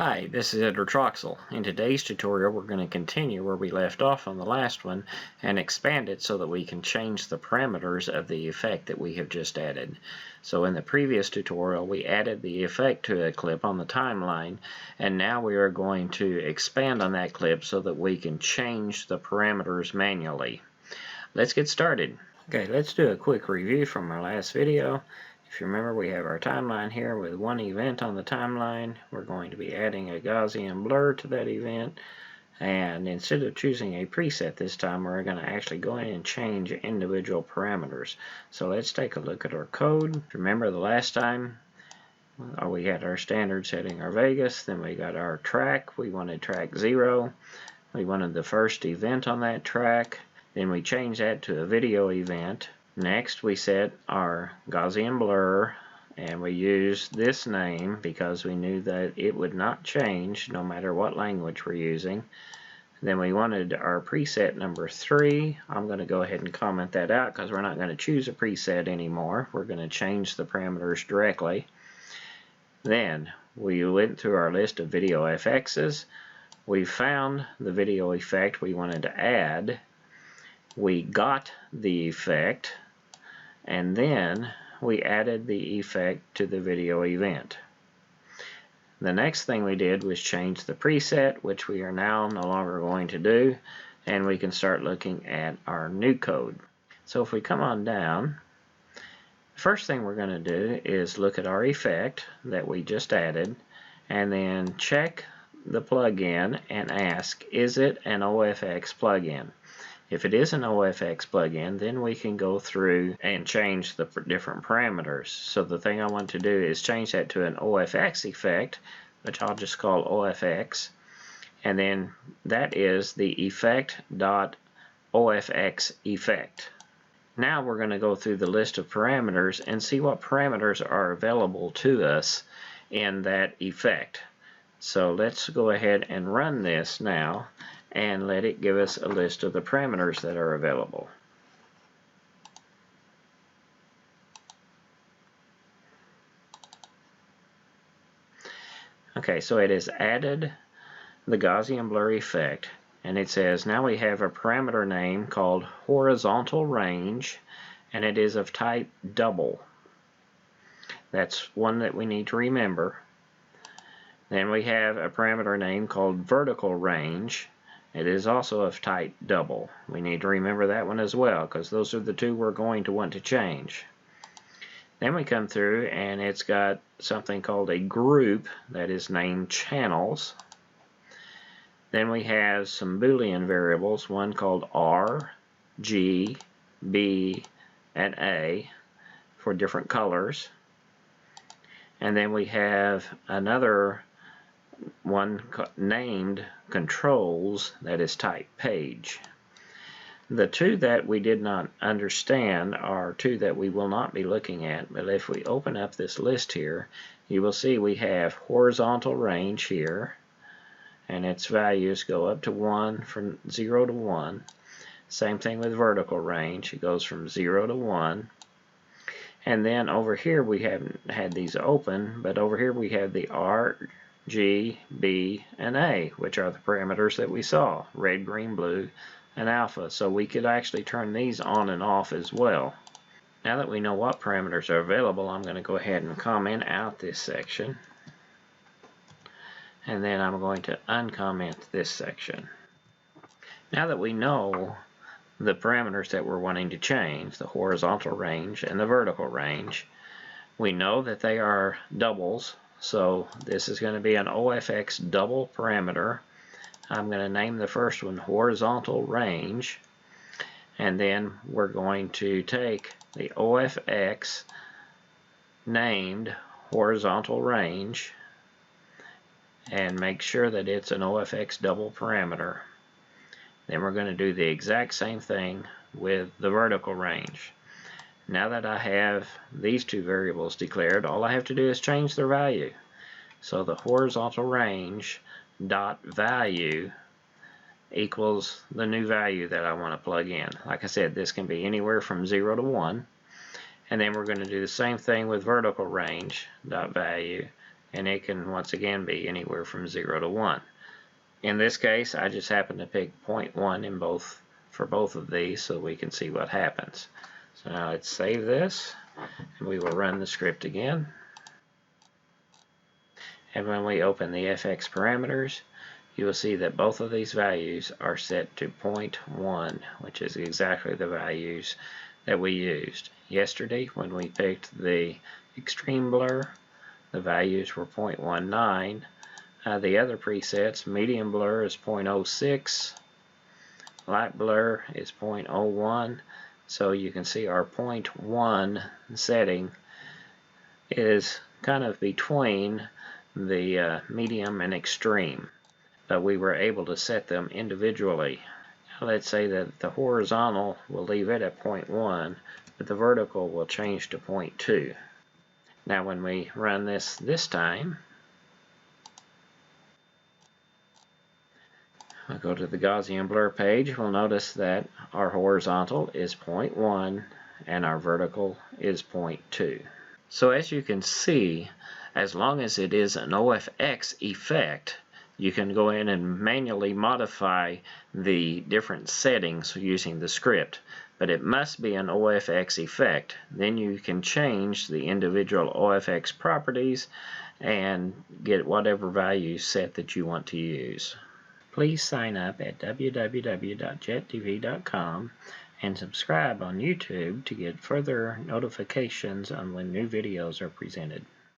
Hi, this is Editor Troxel. In today's tutorial we're going to continue where we left off on the last one and expand it so that we can change the parameters of the effect that we have just added. So in the previous tutorial we added the effect to a clip on the timeline, and now we are going to expand on that clip so that we can change the parameters manually. Let's get started. Okay, let's do a quick review from our last video. If you remember, we have our timeline here with one event on the timeline. We're going to be adding a Gaussian blur to that event, and instead of choosing a preset this time, we're going to actually go in and change individual parameters. So let's take a look at our code. Remember the last time we had our standard setting, our Vegas, then we got our track. We wanted track 0. We wanted the first event on that track. Then we changed that to a video event. Next we set our Gaussian blur, and we used this name because we knew that it would not change no matter what language we're using. Then we wanted our preset number 3. I'm going to go ahead and comment that out because we're not going to choose a preset anymore. We're going to change the parameters directly. Then we went through our list of video FXs. We found the video effect we wanted to add. We got the effect, and then we added the effect to the video event. The next thing we did was change the preset, which we are now no longer going to do, and we can start looking at our new code. So if we come on down, the first thing we're going to do is look at our effect that we just added, and then check the plugin and ask, is it an OFX plugin? If it is an OFX plugin, then we can go through and change the different parameters. So the thing I want to do is change that to an OFX effect, which I'll just call OFX, and then that is the effect.ofx effect. Now we're going to go through the list of parameters and see what parameters are available to us in that effect. So let's go ahead and run this now and let it give us a list of the parameters that are available. Okay, so it has added the Gaussian blur effect, and it says now we have a parameter name called horizontal range, and it is of type double. That's one that we need to remember. Then we have a parameter name called vertical range. It is also of type double. We need to remember that one as well, because those are the two we're going to want to change. Then we come through and it's got something called a group that is named channels. Then we have some Boolean variables, one called R, G, B, and A for different colors. And then we have another one named controls that is type page. The two that we did not understand are two that we will not be looking at, but if we open up this list here, you will see we have horizontal range here, and its values go up to 1, from 0 to 1. Same thing with vertical range, it goes from 0 to 1. And then over here we haven't had these open, but over here we have the R, G, B, and A, which are the parameters that we saw, red, green, blue, and alpha. So we could actually turn these on and off as well. Now that we know what parameters are available, I'm going to go ahead and comment out this section. And then I'm going to uncomment this section. Now that we know the parameters that we're wanting to change, the horizontal range and the vertical range, we know that they are doubles. So this is going to be an OFX double parameter. I'm going to name the first one horizontal range, and then we're going to take the OFX named horizontal range and make sure that it's an OFX double parameter. Then we're going to do the exact same thing with the vertical range. Now that I have these two variables declared, all I have to do is change their value. So the horizontal range dot value equals the new value that I want to plug in. Like I said, this can be anywhere from 0 to 1. And then we're going to do the same thing with vertical range dot value and it can once again be anywhere from 0 to 1. In this case, I just happen to pick 0.1 for both of these so we can see what happens. So now let's save this, and we will run the script again. And when we open the FX parameters, you will see that both of these values are set to 0.1, which is exactly the values that we used. Yesterday, when we picked the extreme blur, the values were 0.19. The other presets, medium blur is 0.06, light blur is 0.01. So you can see our 0.1 setting is kind of between the medium and extreme, but we were able to set them individually. Now let's say that the horizontal will leave it at 0.1, but the vertical will change to 0.2. Now when we run this time, I'll go to the Gaussian blur page. We'll notice that our horizontal is 0.1 and our vertical is 0.2. So as you can see, as long as it is an OFX effect, you can go in and manually modify the different settings using the script. But it must be an OFX effect. Then you can change the individual OFX properties and get whatever value set that you want to use. Please sign up at www.jettv.com and subscribe on YouTube to get further notifications on when new videos are presented.